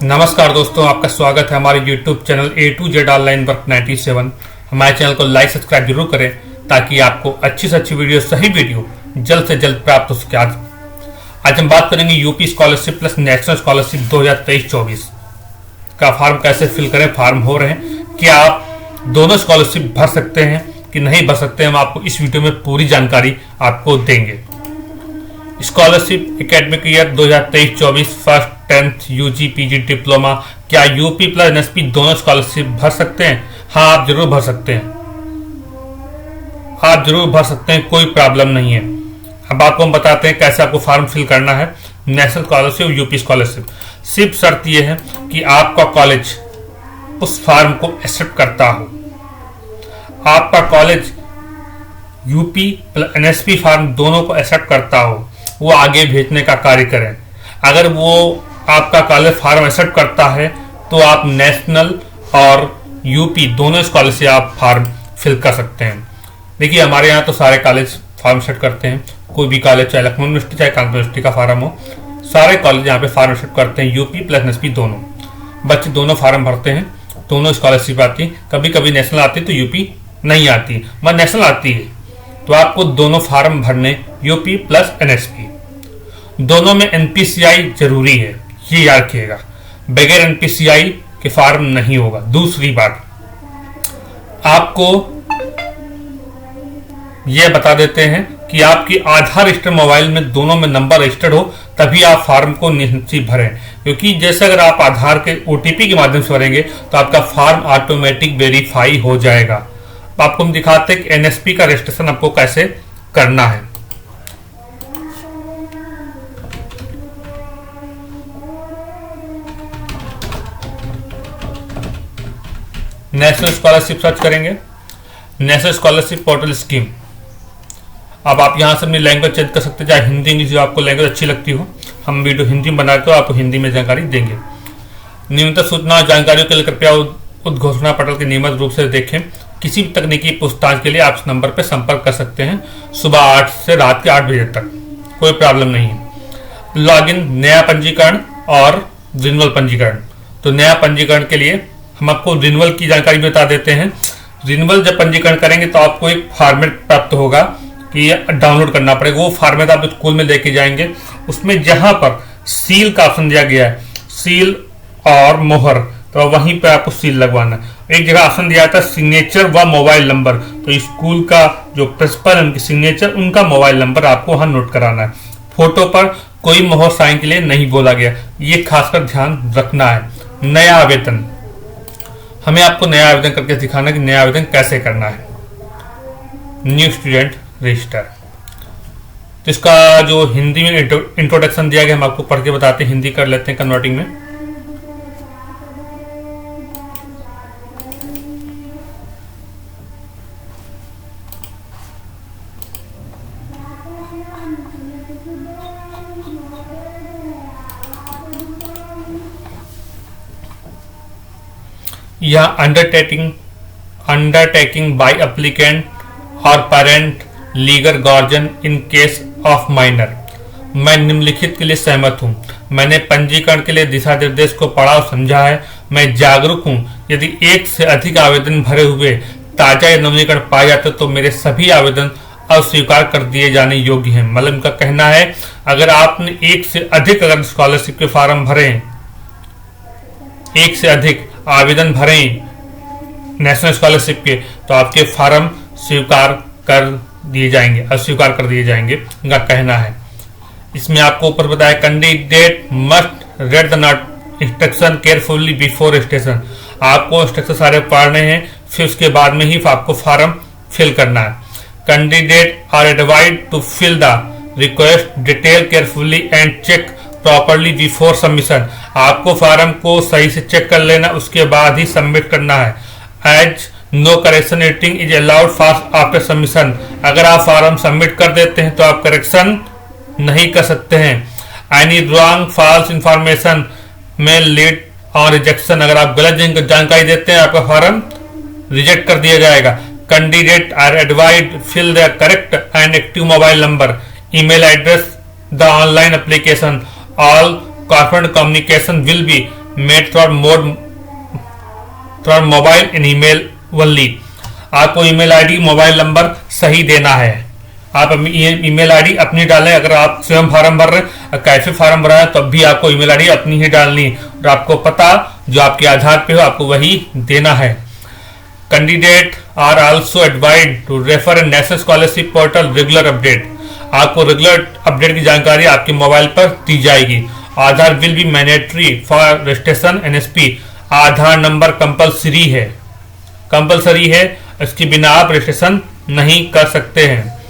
नमस्कार दोस्तों, आपका स्वागत है हमारे YouTube channel A to Z online work 97। हमारे चैनल को लाइक सब्सक्राइब जरूर करें ताकि आपको अच्छी से अच्छी वीडियो, सही वीडियो जल्द से जल्द प्राप्त हो सके। आज हम बात करेंगे UP scholarship plus national scholarship 2023-24 का फॉर्म कैसे फिल करें। फॉर्म हो रहे हैं, क्या आप दोनों स्कॉलरशिप भर सकते हैं कि नहीं भर सकते हैं, हम आपको इस वीडियो में पूरी जानकारी आपको देंगे। Scholarship academic year 2023-24 first 10th UG PG diploma, क्या यूपी प्लस एनएसपी दोनों स्कॉलरशिप भर सकते हैं? हाँ, आप जरूर भर सकते हैं, आप जरूर भर सकते हैं, कोई प्रॉब्लम नहीं है। अब आपको हम बताते हैं कैसे आपको फॉर्म फिल करना है नेशनल स्कॉलरशिप और यूपी स्कॉलरशिप। सिर्फ शर्त यह है कि आपका कॉलेज उस फॉर्म को एक्सेप्ट करता हो। आपका college UP plus NSP form दोनों को एक्सेप्ट करता हो, वो आगे भेजने का कार्य करें। अगर वो आपका कॉलेज फॉर्म एक्सेप्ट करता है तो आप नेशनल और यूपी दोनों स्कॉलरशिप आप फॉर्म फिल कर सकते हैं। देखिए, हमारे यहाँ तो सारे कॉलेज फॉर्म एक्सेप्ट करते हैं। कोई भी कॉलेज, चाहे लखनऊ यूनिवर्सिटी चाहे कानपुर यूनिवर्सिटी का फॉर्म हो, सारे कॉलेज यहाँ पे फॉर्म एक्सेप्ट करते हैं। यूपी प्लस एनएसपी दोनों बच्चे दोनों फॉर्म भरते हैं, दोनों स्कॉलरशिप आती है। कभी कभी नेशनल आती है तो यूपी नहीं आती, मगर नेशनल आती है तो आपको दोनों फॉर्म भरने यूपी प्लस एनएसपी। दोनों में एनपीसीआई जरूरी है, ये याद रखिएगा। बगैर एनपीसीआई के फॉर्म नहीं होगा। दूसरी बात, आपको यह बता देते हैं कि आपकी आधार रजिस्टर मोबाइल में दोनों में नंबर रजिस्टर्ड हो तभी आप फॉर्म को निश्चित भरें, क्योंकि जैसे अगर आप आधार के ओटीपी के माध्यम से भरेंगे तो आपका फॉर्म ऑटोमेटिक वेरीफाई हो जाएगा। आपको हम दिखाते हैं कि एनएसपी का रजिस्ट्रेशन आपको कैसे करना है। नेशनल स्कॉलरशिप सर्च करेंगे, नेशनल स्कॉलरशिप पोर्टल स्कीम। अब आप यहां से अपनी लैंग्वेज चेंज कर सकते हैं, चाहे हिंदी इंग्लिश, जो आपको लैंग्वेज अच्छी लगती हो। हम वीडियो हिंदी में बनाते हो, आपको हिंदी में जानकारी देंगे। नियमित सूचना और जानकारियों के लिए कृपया उद्घोषणा पटल के नियमित रूप से देखें। किसी भी तकनीकी पूछताछ के लिए आप इस नंबर पर संपर्क कर सकते हैं, सुबह 8 से रात के 8 बजे तक, कोई प्रॉब्लम नहीं है। लॉगिन, नया पंजीकरण और रिन्यूअल पंजीकरण। तो नया पंजीकरण के लिए हम आपको रिन्यूअल की जानकारी बता देते हैं। रिन्यूअल जब पंजीकरण करेंगे तो आपको एक फॉर्मेट प्राप्त होगा कि डाउनलोड करना पड़ेगा। वो फॉर्मेट आप स्कूल में लेके जाएंगे, उसमें जहां पर सील का ऑप्शन दिया गया है, सील और मोहर, तो वहीं पे आपको सील लगवाना है। एक जगह ऑप्शन दिया था सिग्नेचर व मोबाइल नंबर, तो स्कूल का जो प्रिंसिपल है उनकी सिग्नेचर, उनका मोबाइल नंबर आपको वहां नोट कराना है। फोटो पर कोई मोहर साइन के लिए नहीं बोला गया, ये खासकर ध्यान रखना है। नया आवेदन, हमें आपको नया आवेदन करके दिखाना कि नया आवेदन कैसे करना है। न्यू स्टूडेंट रजिस्टर, तो इसका जो हिंदी में इंट्रोडक्शन दिया गया हम आपको पढ़ के बताते हैं, हिंदी कर लेते हैं कन्वर्टिंग में। यह अंडरटेकिंग बाय एप्लीकेंट और parent legal guardian in case of minor. मैं निम्नलिखित के लिए सहमत हूँ। मैंने पंजीकरण के लिए दिशा निर्देश को पढ़ा और समझा है। मैं जागरूक हूँ। यदि एक से अधिक आवेदन भरे हुए ताजा या नवीनीकरण पाए जाते तो मेरे सभी आवेदन अस्वीकार कर दिए जाने योग्य हैं। मतलब इनका कहना है, अगर आपने एक से अधिक अगर स्कॉलरशिप के फॉर्म भरे, एक से अधिक आवेदन भरे नेशनल स्कॉलरशिप के, तो आपके फॉर्म स्वीकार कर दिए जाएंगे, अस्वीकार कर दिए जाएंगे, इनका कहना है। इसमें आपको ऊपर बताया, candidate must read the note instruction carefully before registration. आपको इंस्ट्रक्शन सारे पढ़ने हैं, फिर उसके बाद में ही आपको फॉर्म फिल करना है। Candidate are advised to fill the request detail carefully and check properly before submission. आपको फॉर्म को सही से चेक कर लेना, उसके बाद ही सबमिट करना है। As no correction editing is allowed fast after submission. अगर आप फॉर्म सबमिट कर देते हैं तो आप करेक्शन नहीं कर सकते हैं। एनी रॉन्ग फॉल्स इंफॉर्मेशन में लीड ऑन रिजेक्शन। अगर आप गलत जानकारी देते हैं आपका फॉर्म रिजेक्ट कर दिया जाएगा। Candidate are advised fill the correct and active mobile number, email address, the online application. All corporate communication will be made through mobile in email only. आपको ईमेल आईडी मोबाइल नंबर सही देना है। आप email ID अपनी डालें। अगर आप स्वयं फार्म भर रहे हैं, कैसे फार्म भरा है, तब भी आपको ईमेल आईडी अपनी ही डालनी है और आपको पता जो आपके आधार पे हो आपको वही देना है। Candidate are also advised to refer national scholarship portal regular update. आपको रेगुलर अपडेट की जानकारी आपके मोबाइल पर दी जाएगी। Aadhaar will be mandatory for registration NSP. Aadhaar number compulsory है, इसके बिना आप रजिस्ट्रेशन नहीं कर सकते हैं।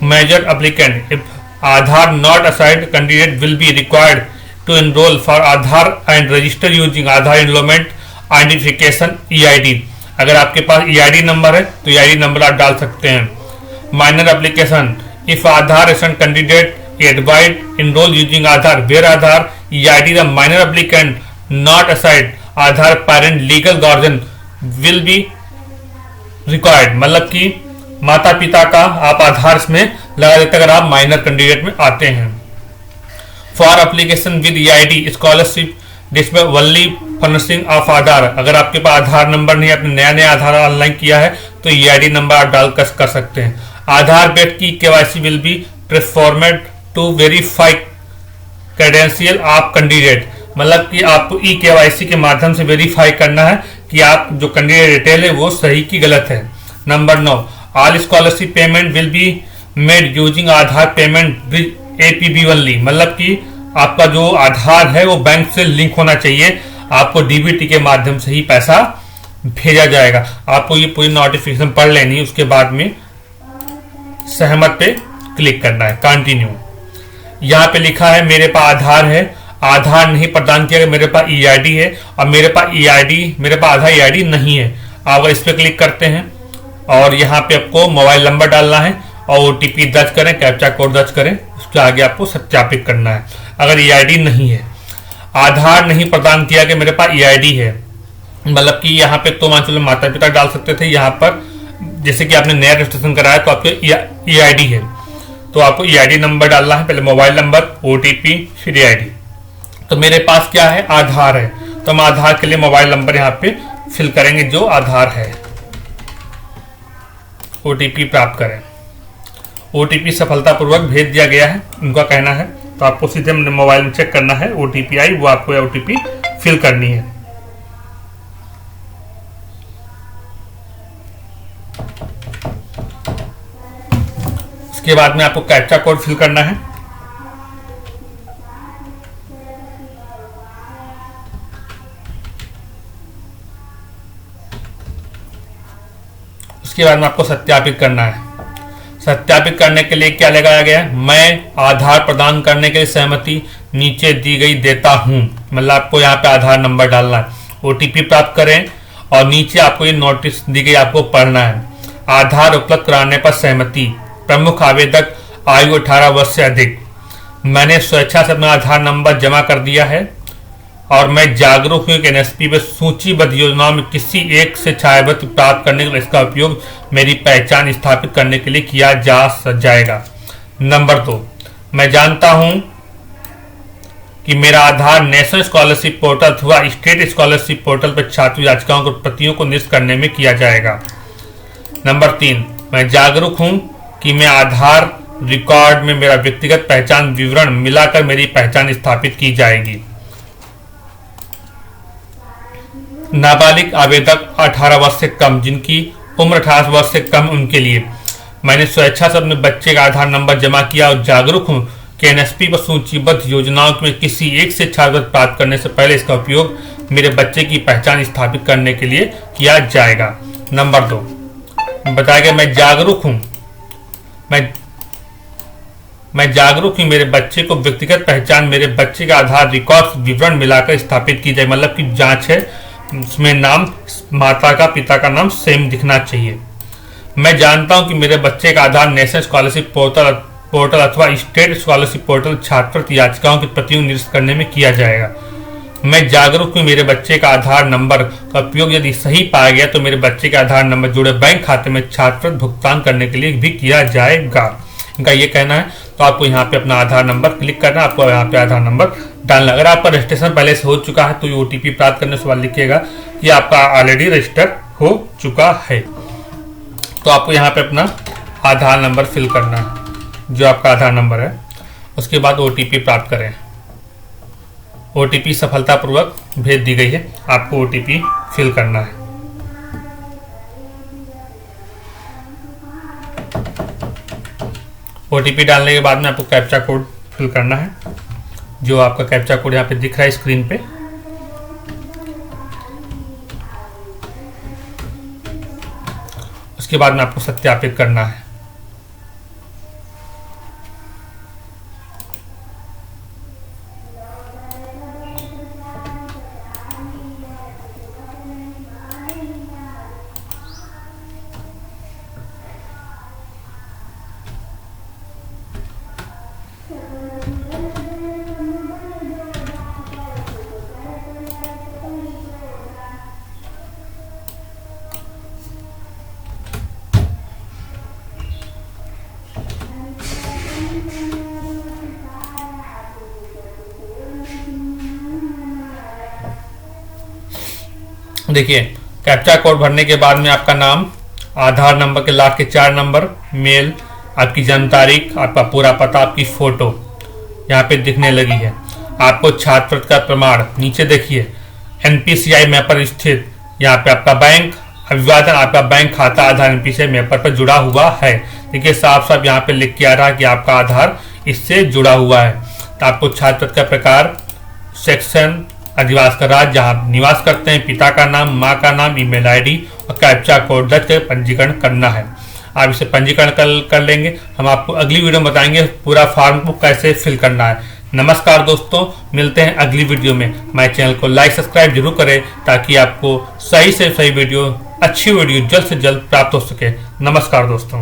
Major applicant if Aadhaar not aside candidate will be required to enrol for Aadhaar and register using Aadhaar enrolment identification EID। अगर आपके पास EID नंबर है तो EID नंबर आप डाल सकते हैं। Minor application if Aadhaar registered candidate एडवाइड enrol using Aadhaar where Aadhaar EID the minor applicant not aside Aadhaar parent legal guardian will be required. मतलब कि माता पिता का आप आधार में लगा देते अगर आप माइनर कैंडिडेट में आते हैं। For application with EID scholarship display only furnishing of Aadhaar. अगर आपके पास आधार नंबर नहीं, आपने नया आधार ऑनलाइन किया है तो EID नंबर आप डाल कर सकते हैं। आधार बेट की KYC will be performed to verify credential of candidate. मतलब कि आपको KYC के माध्यम से वेरीफाई करना है कि आप जो कैंडिडेट डिटेल है वो सही की गलत है। Number 9 all scholarship payment will be made using Aadhaar payment APB only. मतलब कि आपका जो आधार है वो बैंक से लिंक होना चाहिए। आपको DBT के माध्यम से ही पैसा भेजा जाएगा। आपको ये पूरी नोटिफिकेशन पढ़ लेनी, उसके बाद में सहमत पे क्लिक करना है, कंटिन्यू। यहाँ पे लिखा है मेरे पास आधार है, आधार नहीं प्रदान किया गया, मेरे पास EID है और मेरे पास आधार EID नहीं है। आप अगर इस पर क्लिक करते हैं और यहाँ पे आपको मोबाइल नंबर डालना है और OTP दर्ज करें, कैप्चा कोड दर्ज करें, उसके आगे आपको सत्यापित करना है। अगर EID नहीं है, आधार नहीं प्रदान किया गया, मेरे पास EID है, मतलब कि यहाँ पे तो मान चलो माता पिता डाल सकते थे। यहाँ पर जैसे कि आपने नया रजिस्ट्रेशन कराया तो आपके EID है, तो आपको EID नंबर डालना है, पहले मोबाइल नंबर, OTP, फिर EID। तो मेरे पास क्या है, आधार है, तो हम आधार के लिए मोबाइल नंबर यहाँ पे फिल करेंगे जो आधार है। OTP प्राप्त करें। OTP सफलतापूर्वक भेज दिया गया है, उनका कहना है। तो आपको सीधे मोबाइल में चेक करना है, OTP आई, वो आपको OTP फिल करनी है। उसके बाद में आपको कैप्चा कोड फिल करना है। उसके बाद में आपको सत्यापित करना है। सत्यापित करने के लिए क्या लगाया गया है, मैं आधार प्रदान करने के लिए सहमति नीचे दी गई देता हूं। मतलब आपको यहाँ पे आधार नंबर डालना है, OTP प्राप्त करें और नीचे आपको ये नोटिस दी गई, आपको पढ़ना है। आधार उपलब्ध कराने पर सहमति, प्रमुख आवेदक आयु 18 वर्ष से अधिक। मैंने स्वेच्छा से अपना आधार नंबर जमा कर दिया है और मैं जागरूक हूँ कि NSP में सूचीबद्ध योजनाओं में किसी एक से छायावृत्ति प्राप्त करने के लिए इसका उपयोग मेरी पहचान स्थापित करने के लिए किया जाएगा। नंबर 2, मैं जानता हूँ कि मेरा आधार नेशनल स्कॉलरशिप पोर्टल अथवा स्टेट स्कॉलरशिप पोर्टल पर छात्र याचिकाओं को प्रतियों को निरस्त करने में किया जाएगा। नंबर 3, मैं जागरूक हूँ कि मैं आधार रिकॉर्ड में मेरा व्यक्तिगत पहचान विवरण मिलाकर मेरी पहचान स्थापित की जाएगी। नाबालिग आवेदक 18 वर्ष से कम, जिनकी उम्र 18 वर्ष से कम, उनके लिए मैंने स्वेच्छा से अपने बच्चे का आधार नंबर जमा किया और जागरूक हूँ कि NSP पर सूचीबद्ध योजनाओं में किसी एक से छात्रवृत्ति प्राप्त करने से पहले इसका उपयोग मेरे बच्चे की पहचान स्थापित करने के लिए किया जाएगा। नंबर 2, बताया गया मैं जागरूक हूँ मेरे बच्चे को व्यक्तिगत पहचान मेरे बच्चे का आधार रिकॉर्ड विवरण मिलाकर स्थापित की जाए। मतलब कि जांच है, उसमें नाम माता का पिता का नाम सेम दिखना चाहिए। मैं जानता हूं कि मेरे बच्चे का आधार नेशनल स्कॉलरशिप पोर्टल अथवा स्टेट स्कॉलरशिप पोर्टल छात्रवृत्ति याचिकाओं की प्रतियों निरस्त करने में किया जाएगा। मैं जागरूक हूं मेरे बच्चे का आधार नंबर का उपयोग यदि सही पाया गया तो मेरे बच्चे के आधार नंबर जुड़े बैंक खाते में छात्रवृत्ति भुगतान करने के लिए भी किया जाएगा। इनका ये कहना है। तो आपको यहाँ पे अपना आधार नंबर क्लिक करना है, आपको यहाँ पे आधार नंबर डालना। अगर आपका रजिस्ट्रेशन पहले से हो चुका है तो ये OTP प्राप्त करने के बाद लिखिएगा कि आपका ऑलरेडी रजिस्टर हो चुका है। तो आपको यहाँ पे अपना आधार नंबर फिल करना है, जो आपका आधार नंबर है। उसके बाद OTP प्राप्त करें। OTP सफलतापूर्वक भेज दी गई है, आपको OTP फिल करना है। OTP डालने के बाद में आपको कैप्चा कोड फिल करना है, जो आपका कैप्चा कोड यहाँ पे दिख रहा है स्क्रीन पे। उसके बाद में आपको सत्यापित करना है। देखिए, कैप्चा कोड भरने के बाद में आपका नाम, आधार नंबर के लास्ट के 4 नंबर, मेल, आपकी जन्म तारीख, आपका पूरा पता, आपकी फोटो यहाँ पे दिखने लगी है। आपको छात्र का प्रमाण नीचे देखिए, NPCI मैपर स्थित, यहाँ पे आपका बैंक अभिवादन, आपका बैंक खाता आधार NPCI मैपर पर जुड़ा हुआ है। देखिए साफ साफ यहाँ पे लिख के आ रहा है कि आपका आधार इससे जुड़ा हुआ है। तो आपको छात्र का प्रकार, सेक्शन, अधिवास का राज्य जहाँ आप निवास करते हैं, पिता का नाम, माँ का नाम, ईमेल ID और कैप्चा कोड दर्ज कर पंजीकरण करना है। आप इसे पंजीकरण कर लेंगे। हम आपको अगली वीडियो में बताएंगे पूरा फॉर्म को कैसे फिल करना है। नमस्कार दोस्तों, मिलते हैं अगली वीडियो में। हमारे चैनल को लाइक सब्सक्राइब जरूर करें ताकि आपको सही से सही वीडियो, अच्छी वीडियो जल्द से जल्द प्राप्त हो सके। नमस्कार दोस्तों।